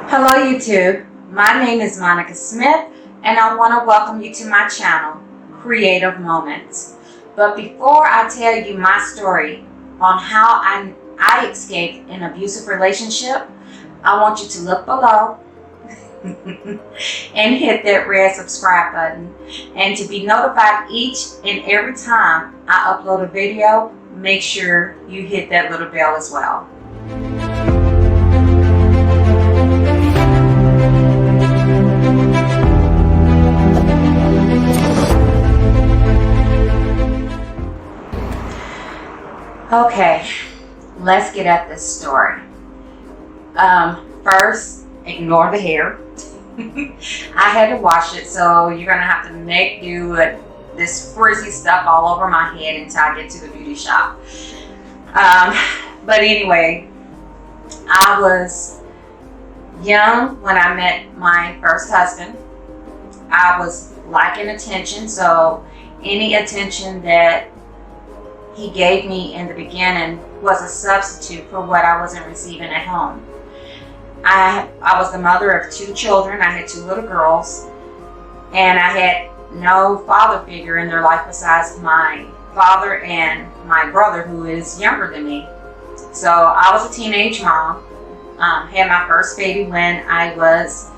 Hello YouTube, my name is Monica Smith and I want to welcome you to my channel, Creative Moments. But before I tell you my story on how I escaped an abusive relationship, I want you to look below and hit that red subscribe button. And to be notified each and every time I upload a video, make sure you hit that little bell as well. Okay, let's get at this story. First, ignore the hair. I had to wash it, so you're gonna have to make do with this frizzy stuff all over my head until I get to the beauty shop. But anyway, I was young when I met my first husband. I was lacking attention, so any attention that he gave me in the beginning was a substitute for what I wasn't receiving at home. I was the mother of 2 children. I had 2 little girls, and I had no father figure in their life besides my father and my brother, who is younger than me. So I was a teenage mom. Had my first baby when I was,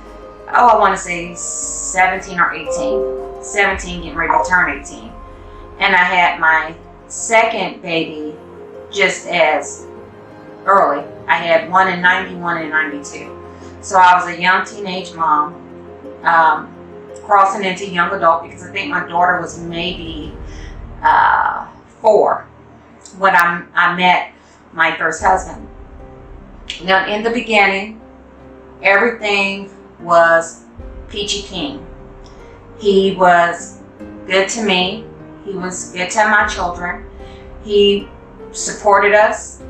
I want to say 17 or 18. 17, getting ready to turn 18. And I had my second baby just as early. I had one in 91 and 92. So I was a young teenage mom, crossing into young adult, because I think my daughter was maybe 4 when I met my first husband. Now, in the beginning, everything was peachy keen. He was good to me. He was good to my children. He supported us.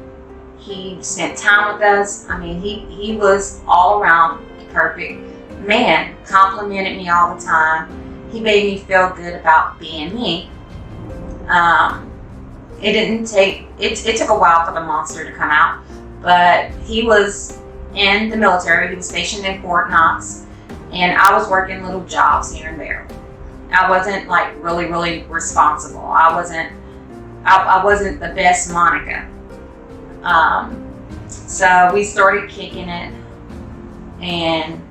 He spent time with us. I mean, he was all around the perfect man. Complimented me all the time. He made me feel good about being me. It took a while for the monster to come out, but he was in the military. He was stationed in Fort Knox, and I was working little jobs here and there. I wasn't like really responsible. I wasn't the best Monica. So we started kicking it, and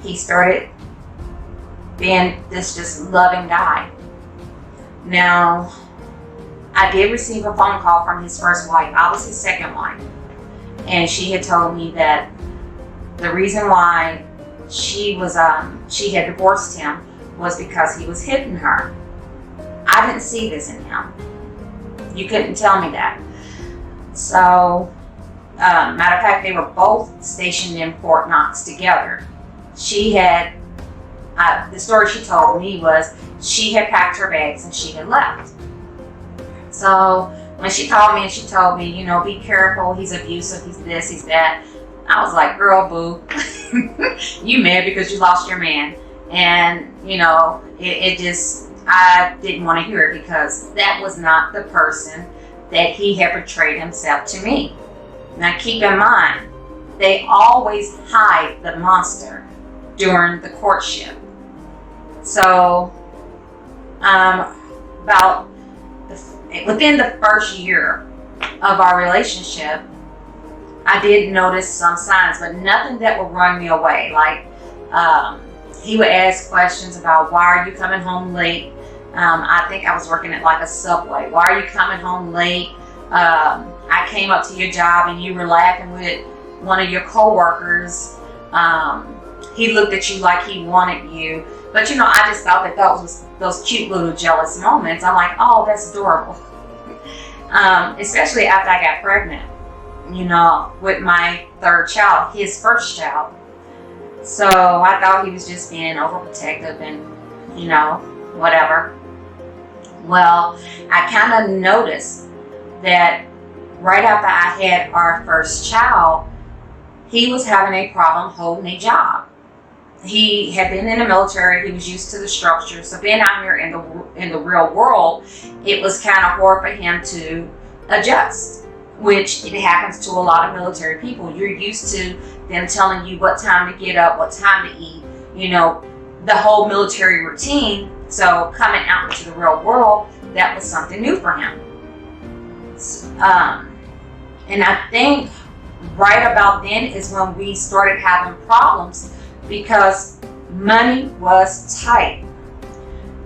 he started being this just loving guy. Now, I did receive a phone call from his first wife. I was his second wife, and she had told me that the reason why she had divorced him was because he was hitting her. I didn't see this in him. You couldn't tell me that. So, matter of fact, they were both stationed in Fort Knox together. She had, the story she told me was she had packed her bags and she had left. So when she called me and she told me, you know, be careful, he's abusive, he's this, he's that. I was like, girl, boo, you mad because you lost your man. And, you know, I didn't want to hear it, because that was not the person that he had portrayed himself to me. Now, keep in mind, they always hide the monster during the courtship. So, within the first year of our relationship, I did notice some signs, but nothing that would run me away. Like, he would ask questions about, why are you coming home late? I think I was working at like a Subway. Why are you coming home late? I came up to your job and you were laughing with one of your coworkers. He looked at you like he wanted you. But, you know, I just thought that was those cute little jealous moments. I'm like, oh, that's adorable. Especially after I got pregnant, you know, with my 3rd child, his first child. So I thought he was just being overprotective and, you know, whatever. Well, I kind of noticed that right after I had our first child, he was having a problem holding a job. He had been in the military. He was used to the structure. So being out here in the real world, it was kind of hard for him to adjust. which it happens to a lot of military people. You're used to them telling you what time to get up, what time to eat, the whole military routine. So coming out into the real world, that was something new for him. And I think right about then is when we started having problems because money was tight.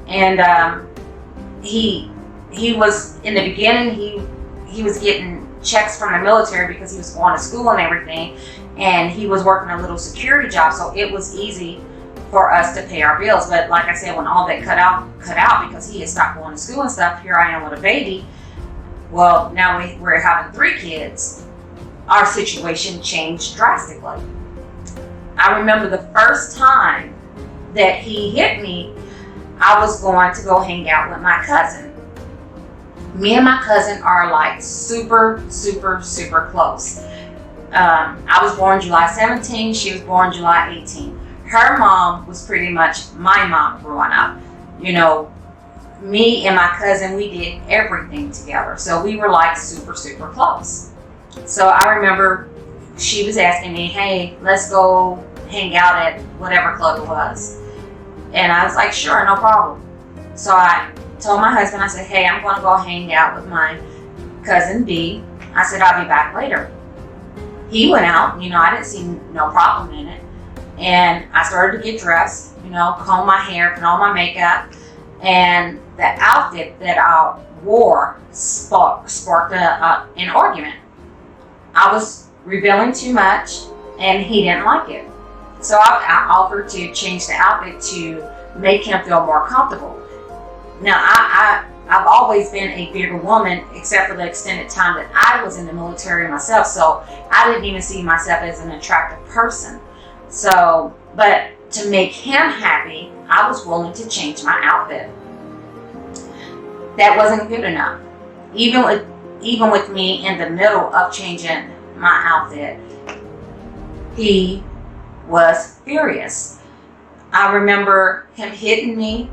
And he was, in the beginning, he was getting checks from the military because he was going to school and everything, and he was working a little security job, so it was easy for us to pay our bills. But like I said, when all that cut out because he had stopped going to school and stuff, here I am with a baby. Well, now we're having 3 kids. Our situation changed drastically. I remember the first time that he hit me, I was going to go hang out with my cousin. Me and my cousin are like super, super, super close. I was born July 17, she was born July 18. Her mom was pretty much my mom growing up. Me and my cousin, we did everything together. So we were like super, super close. So I remember she was asking me, hey, let's go hang out at whatever club it was. And I was like, sure, no problem. So I told my husband, I said, hey, I'm going to go hang out with my cousin B. I said, I'll be back later. He went out, I didn't see no problem in it. And I started to get dressed, comb my hair, put on my makeup. And the outfit that I wore sparked an argument. I was revealing too much, and he didn't like it. So I offered to change the outfit to make him feel more comfortable. Now, I've always been a bigger woman, except for the extended time that I was in the military myself. So I didn't even see myself as an attractive person. So, but to make him happy, I was willing to change my outfit. That wasn't good enough. Even with me in the middle of changing my outfit, he was furious. I remember him hitting me,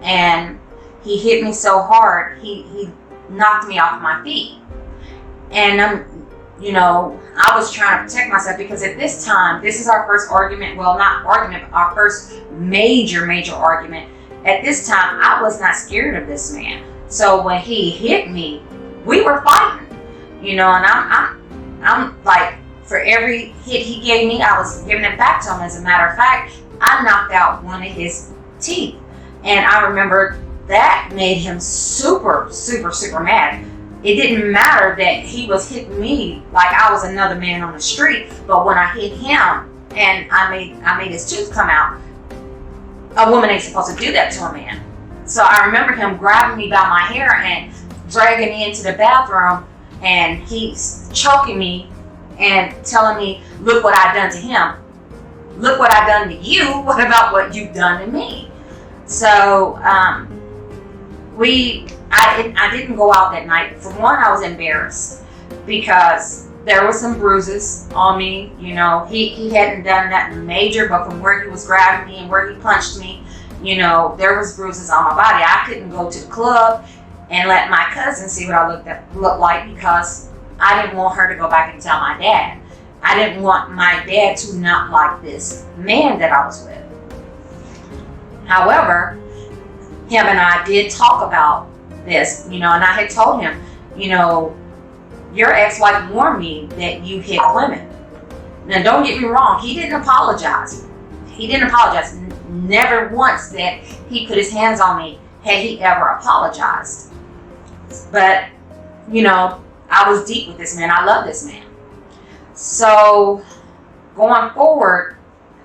and he hit me so hard, he knocked me off my feet. And I was trying to protect myself because at this time, this is our first argument. Well, not argument, but our first major argument. At this time, I was not scared of this man. So when he hit me, we were fighting, and I'm like, for every hit he gave me, I was giving it back to him. As a matter of fact, I knocked out one of his teeth. And I remember that made him super, super, super mad. It didn't matter that he was hitting me like I was another man on the street, but when I hit him and I made his tooth come out, a woman ain't supposed to do that to a man. So I remember him grabbing me by my hair and dragging me into the bathroom, and he's choking me and telling me, look what I've done to him. Look what I've done to you. What about what you've done to me? So I didn't go out that night. For one, I was embarrassed because there were some bruises on me. He hadn't done nothing major, but from where he was grabbing me and where he punched me, there was bruises on my body. I couldn't go to the club and let my cousin see what I looked like because I didn't want her to go back and tell my dad. I didn't want my dad to not like this man that I was with. However, him and I did talk about this, and I had told him, your ex-wife warned me that you hit women. Now, don't get me wrong, he didn't apologize. Never once that he put his hands on me had he ever apologized. But, I was deep with this man. I love this man. So, going forward,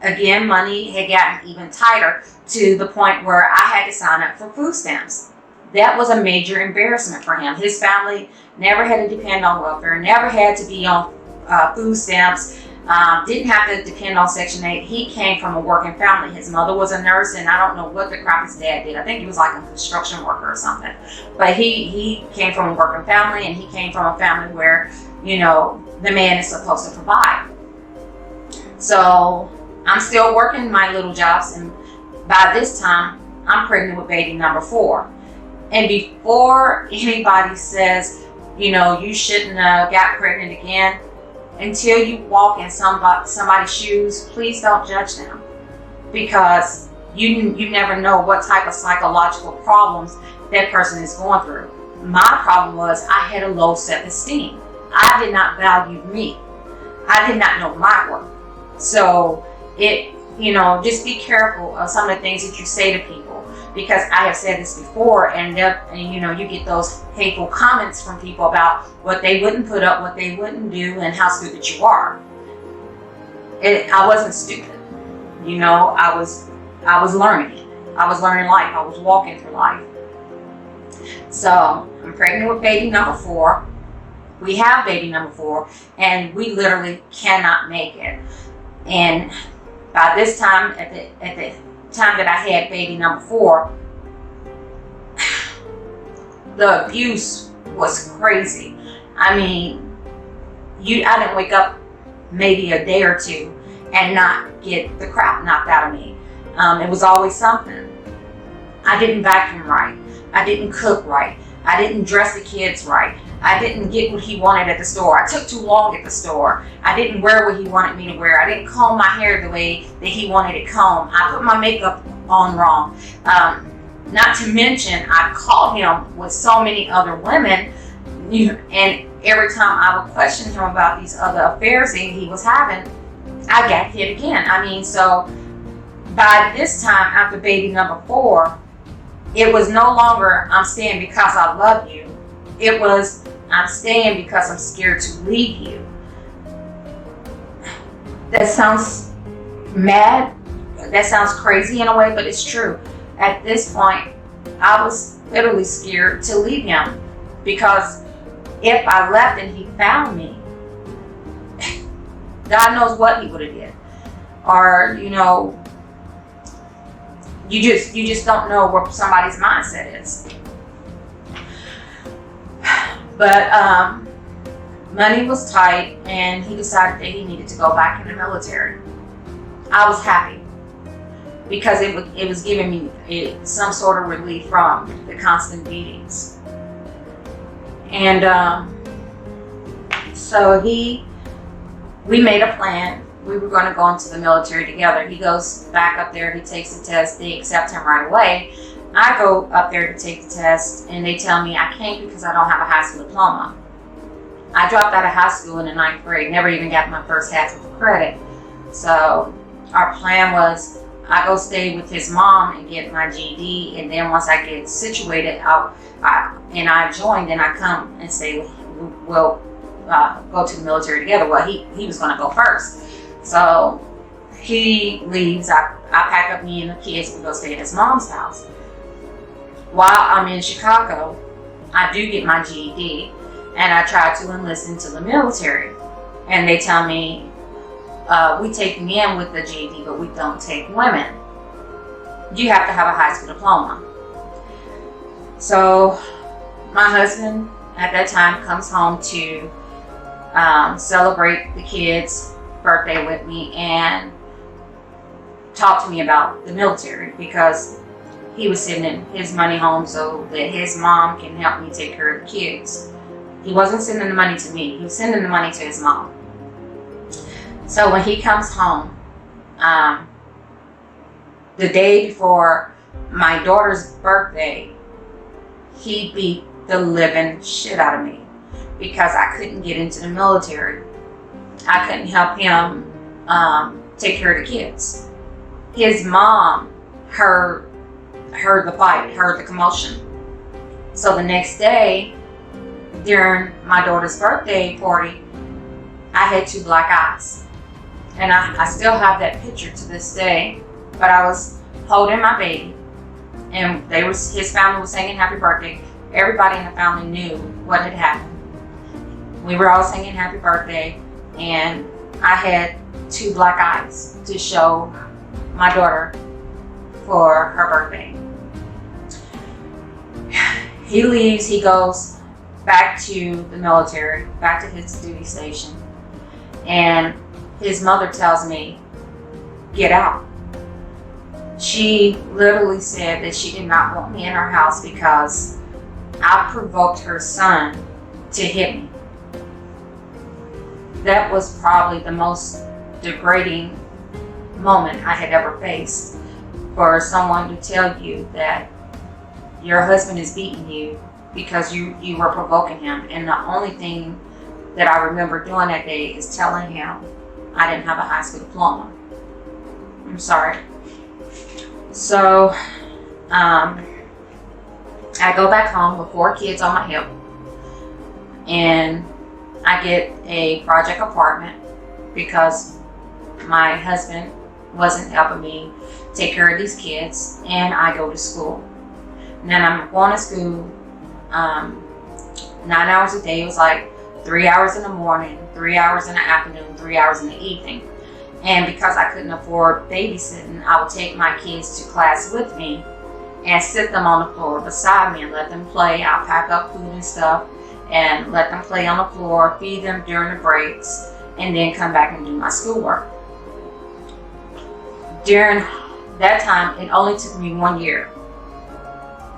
again, money had gotten even tighter to the point where I had to sign up for food stamps. That was a major embarrassment for him. His family never had to depend on welfare, never had to be on food stamps, didn't have to depend on Section 8. He came from a working family. His mother was a nurse, and I don't know what the crap his dad did. I think he was like a construction worker or something. But he came from a working family, and he came from a family where, the man is supposed to provide. So I'm still working my little jobs, and by this time, I'm pregnant with baby number 4. And before anybody says, you know, you shouldn't have got pregnant again. Until you walk in somebody's shoes, please don't judge them, because you never know what type of psychological problems that person is going through. My problem was I had a low self-esteem. I did not value me. I did not know my worth. So you know, just be careful of some of the things that you say to people, because I have said this before, and you know, you get those hateful comments from people about what they wouldn't put up, what they wouldn't do, and how stupid you are. I wasn't stupid. You know, I was learning. I was learning life. I was walking through life. So I'm pregnant with baby number 4. We have baby number 4, and we literally cannot make it. And by this time, at the time that I had baby number 4, the abuse was crazy. I mean, I didn't wake up maybe a day or two and not get the crap knocked out of me. It was always something. I didn't vacuum right. I didn't cook right. I didn't dress the kids right. I didn't get what he wanted at the store. I took too long at the store. I didn't wear what he wanted me to wear. I didn't comb my hair the way that he wanted it combed. I put my makeup on wrong. Not to mention, I caught him with so many other women, and every time I would question him about these other affairs that he was having, I got hit again. I mean, so by this time, after baby number 4, it was no longer, I'm staying because I love you. It was, I'm staying because I'm scared to leave you. That sounds mad. That sounds crazy in a way, but it's true. At this point, I was literally scared to leave him, because if I left and he found me, God knows what he would have did. Or, you know, you just don't know where somebody's mindset is. But money was tight, and he decided that he needed to go back in the military. I was happy, because it was giving me some sort of relief from the constant beatings. And so we made a plan. We were going to go into the military together. He goes back up there, he takes the test, they accept him right away. I go up there to take the test, and they tell me I can't because I don't have a high school diploma. I dropped out of high school in the 9th grade, never even got my first half of credit. So our plan was, I go stay with his mom and get my GED, and then once I get situated, I join, then I come and say, we'll go to the military together. Well, he was going to go first. So he leaves, I pack up me and the kids, we go stay at his mom's house. While I'm in Chicago, I do get my GED, and I try to enlist into the military. And they tell me, we take men with the GED, but we don't take women. You have to have a high school diploma. So my husband at that time comes home to celebrate the kids' birthday with me and talk to me about the military, because he was sending his money home so that his mom can help me take care of the kids. He wasn't sending the money to me. He was sending the money to his mom. So when he comes home, the day before my daughter's birthday, he beat the living shit out of me because I couldn't get into the military. I couldn't help him take care of the kids. His mom heard the fight, heard the commotion. So the next day, during my daughter's birthday party, I had 2 black eyes. And I still have that picture to this day. But I was holding my baby, and his family was singing happy birthday. Everybody in the family knew what had happened. We were all singing happy birthday, and I had 2 black eyes to show my daughter for her birthday. He leaves, he goes back to the military, back to his duty station, and his mother tells me, get out. She literally said that she did not want me in her house because I provoked her son to hit me. That was probably the most degrading moment I had ever faced, for someone to tell you that your husband is beating you because you were provoking him. And the only thing that I remember doing that day is telling him I didn't have a high school diploma. I'm sorry. So I go back home with 4 kids on my hip, and I get a project apartment because my husband wasn't helping me take care of these kids, and I go to school. And then I'm going to school 9 hours a day. It was like 3 hours in the morning, 3 hours in the afternoon, 3 hours in the evening. And because I couldn't afford babysitting, I would take my kids to class with me and sit them on the floor beside me and let them play. I'll pack up food and stuff and let them play on the floor, feed them during the breaks, and then come back and do my schoolwork. During that time, it only took me 1 year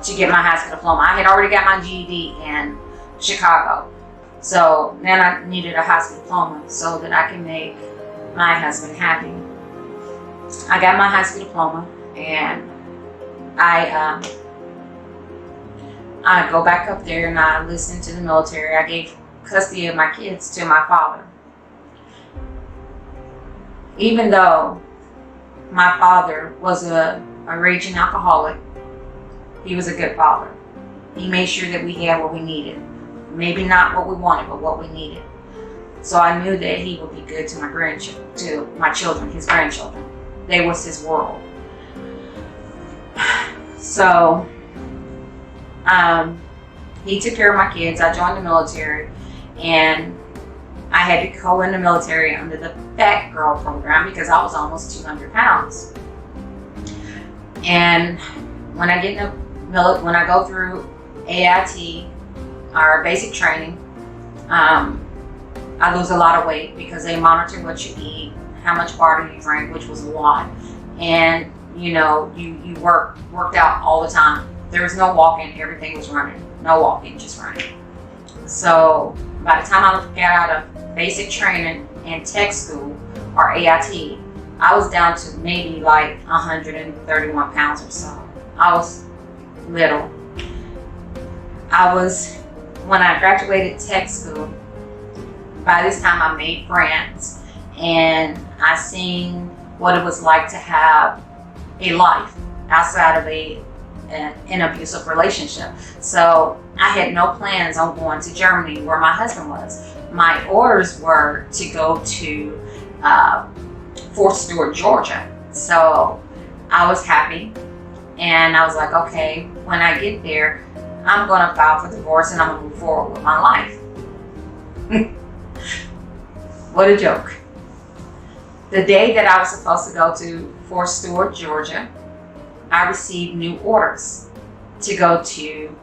to get my high school diploma. I had already got my GED in Chicago. So then I needed a high school diploma so that I can make my husband happy. I got my high school diploma, and I go back up there and I listened to the military. I gave custody of my kids to my father. Even though my father was a raging alcoholic, he was a good father. He made sure that we had what we needed. Maybe not what we wanted, but what we needed. So I knew that he would be good to my grandchildren, to my children, his grandchildren. They was his world. So he took care of my kids. I joined the military, and I had to go in the military under the Fat Girl program because I was almost 200 pounds. And when I get in when I go through AIT, our basic training, I lose a lot of weight because they monitor what you eat, how much water you drink, which was a lot. And you know, you worked out all the time. There was no walking, everything was running. No walking, just running. So by the time I got out of basic training and tech school, or AIT, I was down to maybe like 131 pounds or so. I was little. When I graduated tech school, by this time I made friends, and I seen what it was like to have a life outside of an abusive relationship. So I had no plans on going to Germany where my husband was. My orders were to go to Fort Stewart, Georgia. So I was happy, and I was like, okay, when I get there, I'm going to file for divorce and I'm going to move forward with my life. What a joke. The day that I was supposed to go to Fort Stewart, Georgia, I received new orders to go to,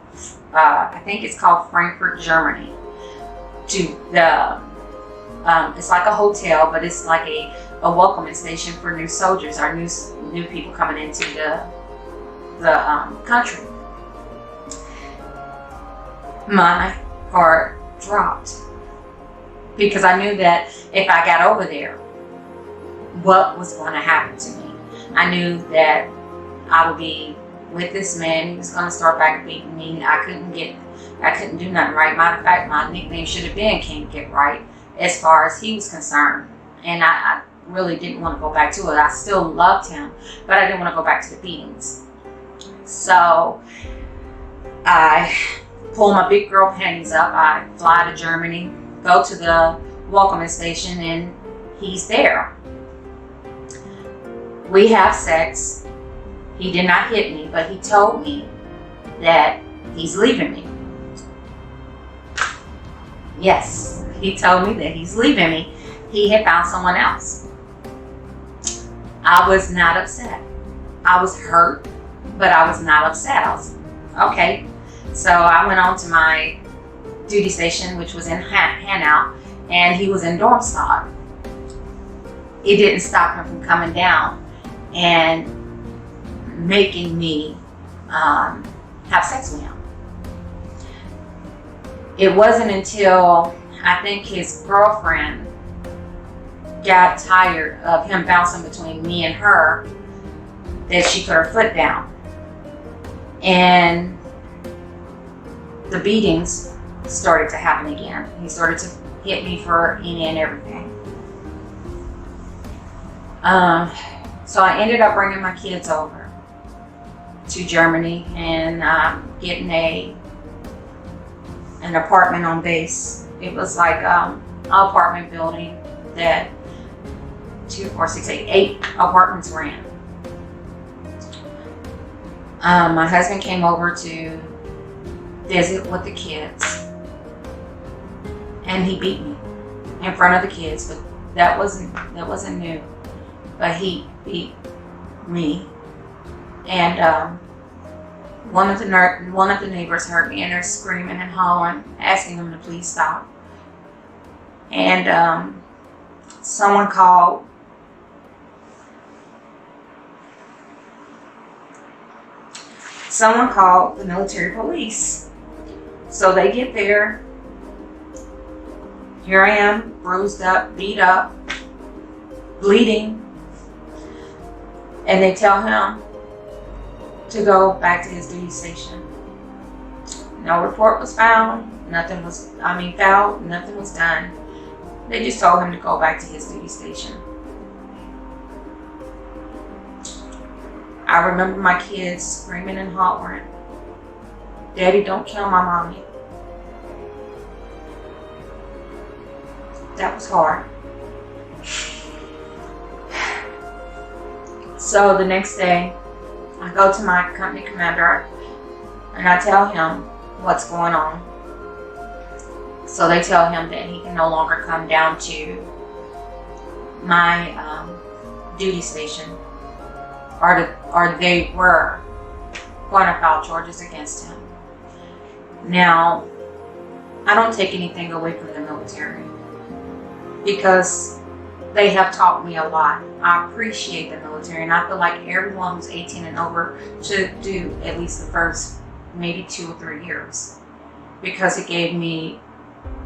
I think it's called Frankfurt, Germany, to the, it's like a hotel, but it's like a welcoming station for new soldiers or new people coming into the country. My heart dropped because I knew that if I got over there, what was going to happen to me? I knew that I would be with this man. He was going to start back beating me. I couldn't do nothing right. Matter of fact, my nickname should have been Can't Get Right as far as he was concerned. And I really didn't want to go back to it. I still loved him, but I didn't want to go back to the beatings. So I pull my big girl panties up. I fly to Germany, go to the welcoming station, and he's there. We have sex. He did not hit me, but he told me that he's leaving me. Yes, he told me that he's leaving me. He had found someone else. I was not upset. I was hurt, but I was not upset. I was, okay. So I went on to my duty station, which was in Hanau, and he was in Darmstadt. It didn't stop him from coming down and making me have sex with him. It wasn't until I think his girlfriend got tired of him bouncing between me and her that she put her foot down. And the beatings started to happen again. He started to hit me for any and everything. So I ended up bringing my kids over to Germany and getting an apartment on base. It was like an apartment building that 2, 4, 6, 8 apartments were in. My husband came over to visit with the kids, and he beat me in front of the kids. But that wasn't new. But he beat me, and one of the neighbors heard me, and they're screaming and hollering, asking them to please stop. And someone called the military police. So they get there. Here I am, bruised up, beat up, bleeding. And they tell him to go back to his duty station. No report was found. Nothing was done. They just told him to go back to his duty station. I remember my kids screaming and hollering, "Daddy, don't kill my mommy." That was hard. So the next day, I go to my company commander and I tell him what's going on. So they tell him that he can no longer come down to my duty station, or they were going to file charges against him. Now, I don't take anything away from the military because they have taught me a lot. I appreciate the military, and I feel like everyone who's 18 and over should do at least the first maybe 2 or 3 years, because it gave me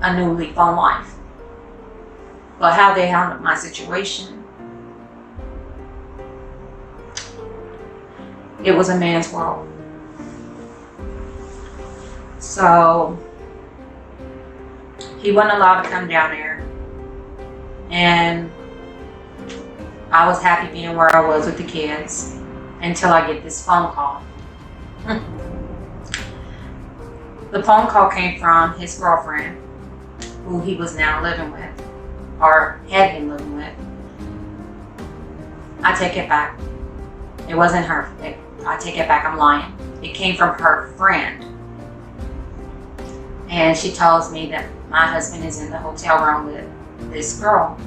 a new leaf on life. But how they handled my situation, it was a man's world. So he wasn't allowed to come down there, and I was happy being where I was with the kids until I get this phone call. The phone call came from his girlfriend, who he was now living with, or had been living with. I take it back. It wasn't her. I take it back, I'm lying. It came from her friend. And she tells me that my husband is in the hotel room with this girl.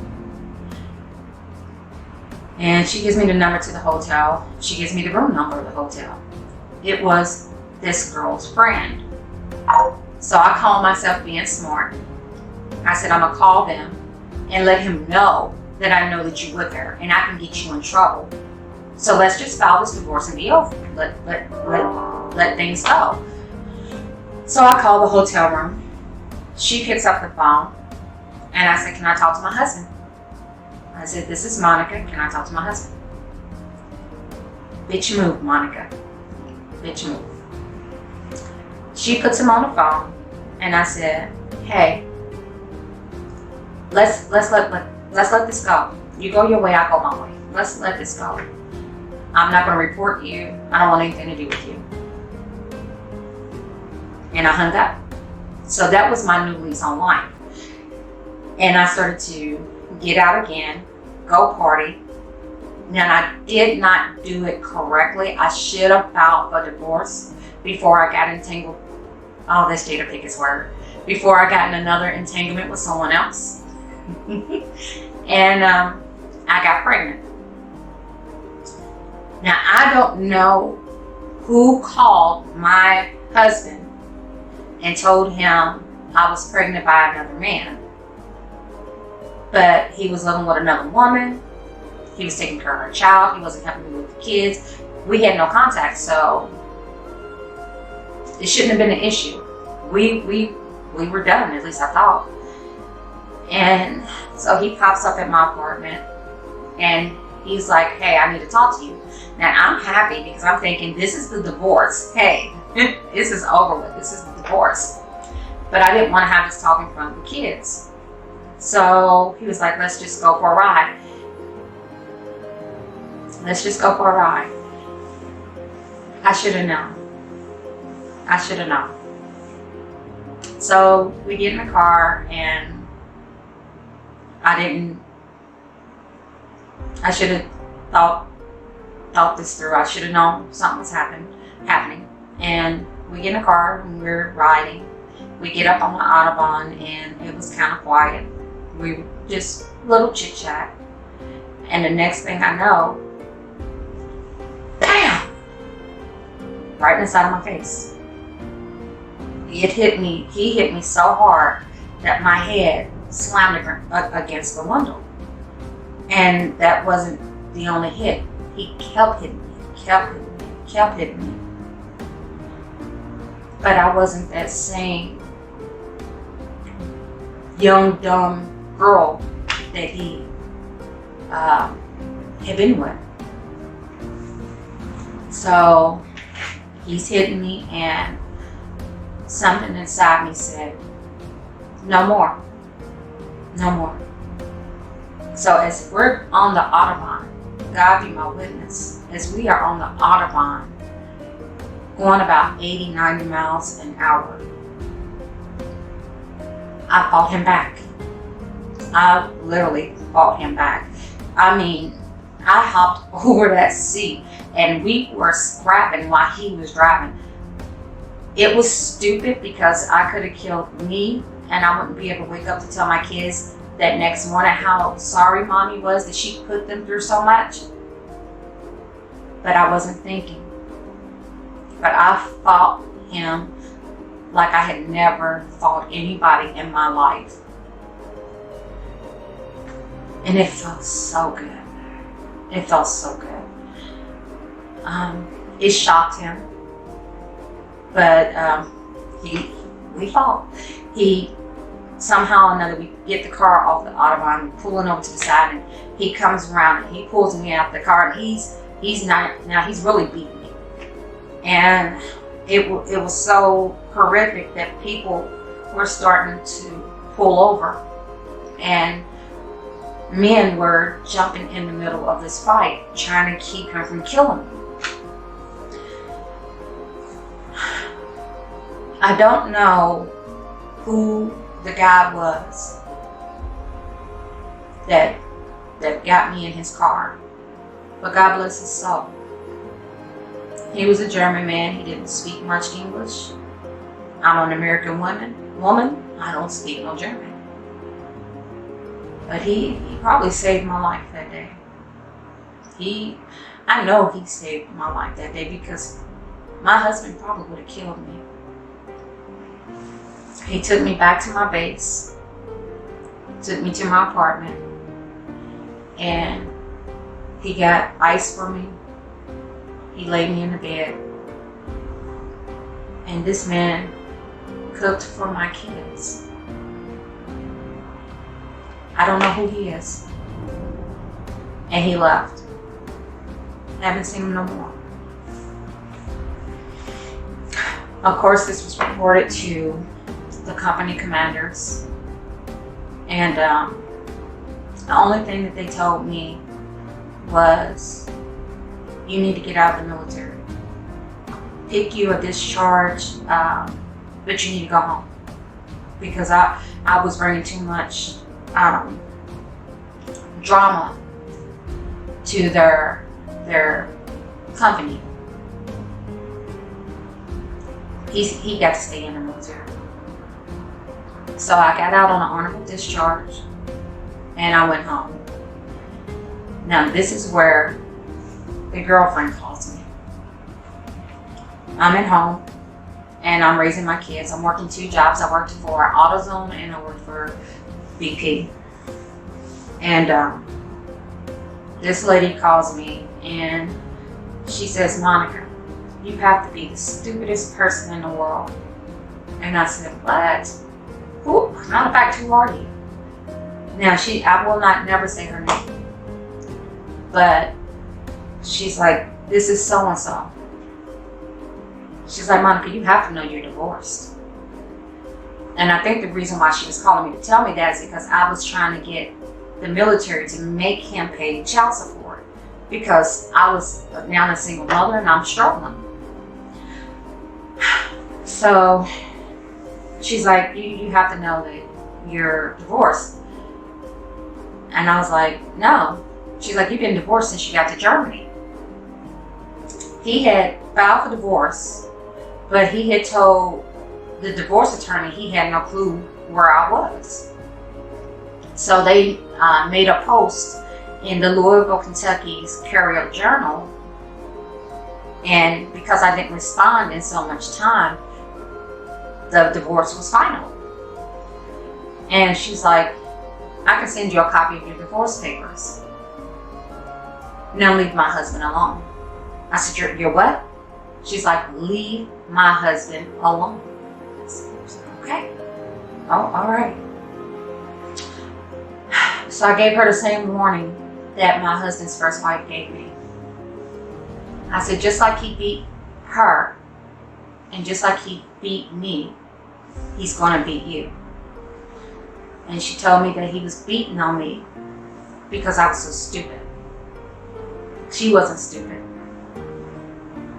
And she gives me the number to the hotel. She gives me the room number of the hotel. It was this girl's friend. So I call myself being smart. I said, I'm gonna call them and let him know that I know that you're with her and I can get you in trouble. So let's just file this divorce and be over. Let things go. So I call the hotel room. She picks up the phone and I said, can I talk to my husband? I said, this is Monica. Can I talk to my husband? Bitch move, Monica. Bitch move. She puts him on the phone and I said, hey, let's let this go. You go your way, I go my way. Let's let this go. I'm not going to report you. I don't want anything to do with you. And I hung up. So that was my new lease on life. And I started to get out again, go party. Now, I did not do it correctly. I should have filed for divorce before I got entangled. Oh, this data pick is word. Before I got in another entanglement with someone else. And I got pregnant. Now, I don't know who called my husband and told him I was pregnant by another man. But he was living with another woman. He was taking care of her child. He wasn't helping me with the kids. We had no contact, so it shouldn't have been an issue. We we were done, at least I thought. And so he pops up at my apartment and he's like, hey, I need to talk to you. Now I'm happy because I'm thinking this is the divorce. Hey, this is over with. This is the divorce. But I didn't want to have this talk in front of the kids. So he was like, let's just go for a ride. Let's just go for a ride. I should have known. I should have known. So we get in the car and I should have thought this through. I should have known something was happening. And we get in the car and we're riding. We get up on the Autobahn and it was kind of quiet. We just little chit chat. And the next thing I know, bam! Right in the side of my face. He hit me so hard that my head slammed against the window. And that wasn't the only hit. He kept hitting me, kept hitting me. But I wasn't that same young, dumb girl that he had been with. So he's hitting me and something inside me said, no more. No more. So as we're on the Autobahn, God be my witness, as we are on the Autobahn, going about 80, 90 miles an hour, I fought him back. I literally fought him back. I mean, I hopped over that seat and we were scrapping while he was driving. It was stupid because I could have killed me and I wouldn't be able to wake up to tell my kids that next morning how sorry mommy was that she put them through so much. But I wasn't thinking. But I fought him like I had never fought anybody in my life. And it felt so good. It felt so good. It shocked him. But we fought. He somehow or another, we get the car off the Autobahn, pulling over to the side, and he comes around and he pulls me out the car, and he's really beating me. And it was so horrific that people were starting to pull over, and men were jumping in the middle of this fight, trying to keep him from killing me. I don't know who the guy was that got me in his car, but God bless his soul. He was a German man. He didn't speak much English. I'm an American woman. I don't speak no German. But he probably saved my life that day. I know he saved my life that day because my husband probably would have killed me. He took me back to my base, took me to my apartment, and he got ice for me. He laid me in the bed. And this man cooked for my kids. I don't know who he is. And he left. I haven't seen him no more. Of course, this was reported to the company commanders. And the only thing that they told me was, you need to get out of the military. Pick you a discharge, but you need to go home. Because I was bringing too much drama to their company. He got to stay in the military. So I got out on an honorable discharge and I went home. Now this is where the girlfriend calls me. I'm at home and I'm raising my kids. I'm working 2 jobs. I worked for AutoZone and I worked for BP. And this lady calls me and she says, Monica, you have to be the stupidest person in the world. And I said, what? matter of fact, who are you? Now, I will not never say her name, but she's like, this is so-and-so. She's like, Monica, you have to know you're divorced. And I think the reason why she was calling me to tell me that is because I was trying to get the military to make him pay child support, because I was now a single mother and I'm struggling. So she's like, you have to know that you're divorced. And I was like, no. She's like, you've been divorced since you got to Germany. He had filed for divorce, but he had told the divorce attorney he had no clue where I was. So they made a post in the Louisville, Kentucky's Courier Journal. And because I didn't respond in so much time, the divorce was final. And she's like, I can send you a copy of your divorce papers. Now leave my husband alone. I said, you're what? She's like, leave my husband alone. I said, okay. Oh, all right. So I gave her the same warning that my husband's first wife gave me. I said, just like he beat her, and just like he beat me, he's going to beat you. And she told me that he was beating on me because I was so stupid. She wasn't stupid.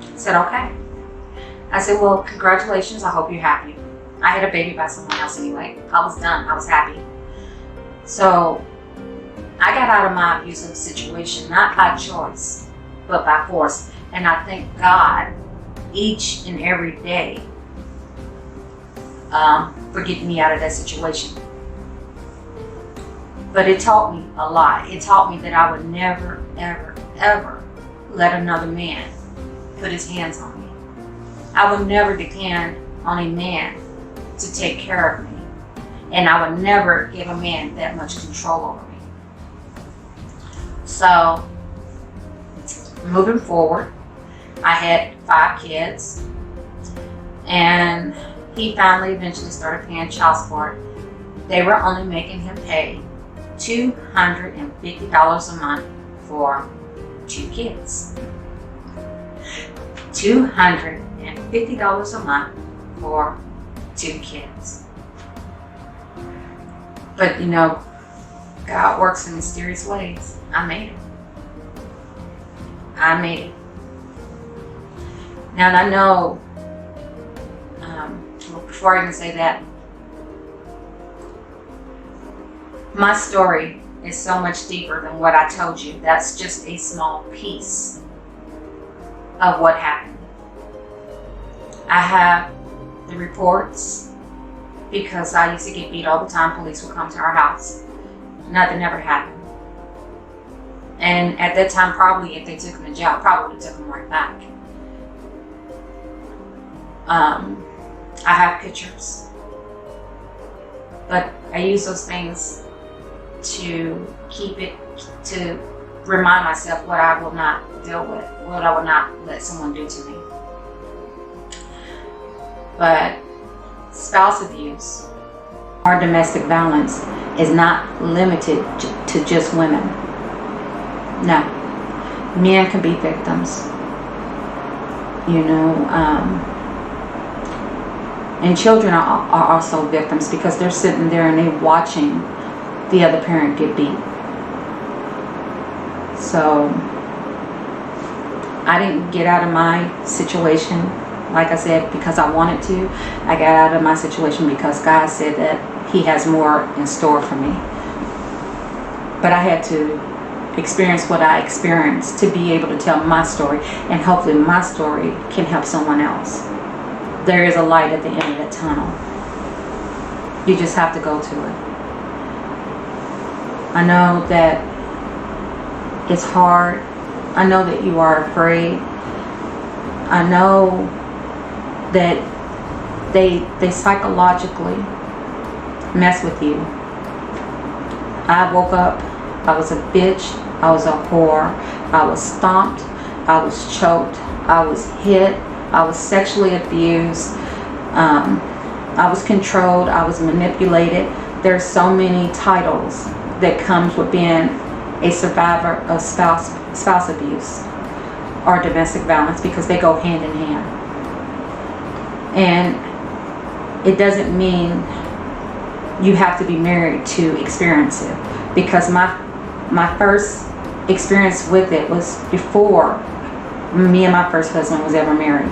I said, okay. I said, well, congratulations. I hope you're happy. I had a baby by someone else anyway. I was done. I was happy. So I got out of my abusive situation, not by choice, but by force. And I thank God each and every day for getting me out of that situation. But it taught me a lot. It taught me that I would never, ever, ever let another man put his hands on me. I would never depend on a man to take care of me. And I would never give a man that much control over me. So, moving forward, I had 5 kids. And he finally eventually started paying child support. They were only making him pay $250 a month for 2 kids. $250 a month for 2 kids. But you know, God works in mysterious ways. I made it. I made it. Now, and I know, before I even say that, my story is so much deeper than what I told you. That's just a small piece of what happened. I have the reports because I used to get beat all the time. Police would come to our house. Nothing ever happened. And at that time, probably if they took him to jail, probably took him right back. I have pictures. But I use those things to keep it, to remind myself what I will not deal with, what I will not let someone do to me. But spouse abuse or domestic violence is not limited to just women. No. Men can be victims. You know, and children are also victims because they're sitting there and they're watching the other parent get beat. So I didn't get out of my situation, like I said, because I wanted to. I got out of my situation because God said that He has more in store for me. But I had to experience what I experienced to be able to tell my story, and hopefully my story can help someone else. There is a light at the end of that tunnel. You just have to go to it. I know that it's hard. I know that you are afraid. I know that they psychologically mess with you. I woke up, I was a bitch, I was a whore, I was stomped, I was choked, I was hit, I was sexually abused. I was controlled. I was manipulated. There's so many titles that comes with being a survivor of spouse abuse or domestic violence, because they go hand in hand. And it doesn't mean you have to be married to experience it, because my first experience with it was before me and my first husband was ever married.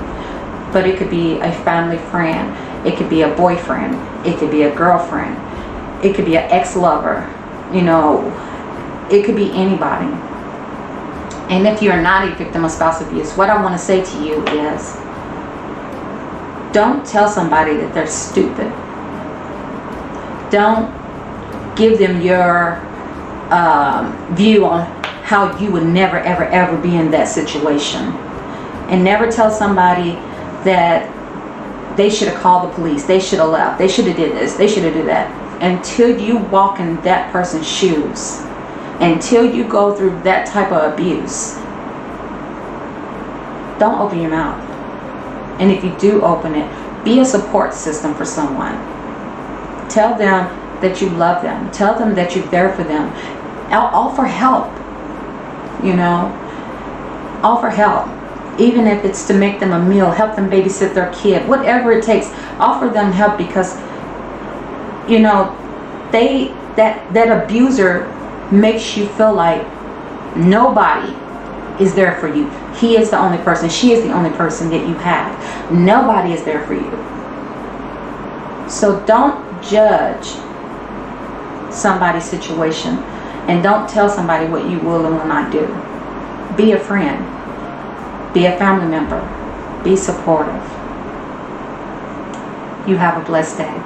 But it could be a family friend, it could be a boyfriend, it could be a girlfriend, it could be an ex-lover, you know, it could be anybody. And if you're not a victim of spouse abuse, what I want to say to you is, don't tell somebody that they're stupid. Don't give them your view on how you would never, ever, ever be in that situation. And never tell somebody that they should have called the police, they should have left, they should have did this, they should have did that. Until you walk in that person's shoes, until you go through that type of abuse, don't open your mouth. And if you do open it, be a support system for someone. Tell them that you love them. Tell them that you're there for them. Offer help. You know, offer help. Even if it's to make them a meal, help them babysit their kid, whatever it takes, offer them help, because, you know, that abuser makes you feel like nobody is there for you. He is the only person, she is the only person that you have. Nobody is there for you. So don't judge somebody's situation, and don't tell somebody what you will and will not do. Be a friend. Be a family member. Be supportive. You have a blessed day.